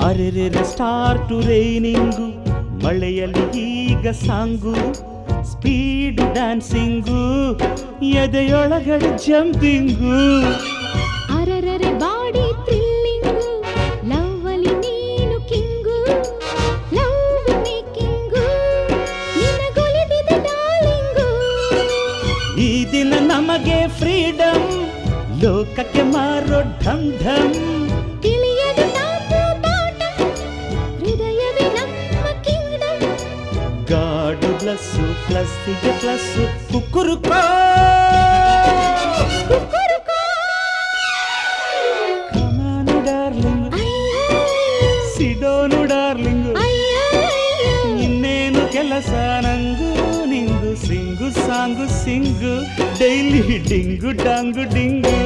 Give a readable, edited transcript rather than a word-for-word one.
ಅರೆರೆ start raining, ಮಳೆಯಲ್ಲಿ ಈಗ song, speed dancing, ಎದೆಯೊಳಗಡೆ ಜಂಪಿಂಗು. ಅರರರೆ ಬಾಡಿ ಥ್ರಿಲ್ಲಿಂಗು, ಲವ್ ಅಲ್ಲಿ ನೀನು ಕಿಂಗು, ಲವ್ ಮೇಕಿಂಗು, ನಿನಗೊಲಿದಿದೆ ಡಾರ್ಲಿಂಗು. ಈ ದಿನ ನಮಗೆ ಫ್ರೀಡಮ್, ಲೋಕಕ್ಕೆ ಮಾರೋ ಢಮ್ ಢಮ್. ತಿಳಿಯದು ನಾವು ತೋಟ, ಹೃದಯವೇ ನಮ್ಮ ಕಿಂಗ್ಡಮ್. ಗಾಡು ಪ್ಲಸ್ಸು ಪ್ಲಸ್ಸಿಗೆ ಪ್ಲಸ್ಸು, ಕುಕ್ಕುರುಕೋ ಕುಕ್ಕುರುಕೋ. ಕಮಾನು ಡಾರ್ಲಿಂಗ್, ಅಯ್ಯಯ್ಯೋ, ಸಿಡೋನು ಡಾರ್ಲಿಂಗ್. ಅಯ್ಯಯ್ಯೋ. ಇನ್ನೇನು ಕೆಲಸ ನಂಗು ನಿಂಗು, ಸಿಂಗು ಸಾಂಗು ಸಿಂಗು, ಡೈಲಿ ಡಿಂಗು ಡಾಂಗು ಡಿಂಗು.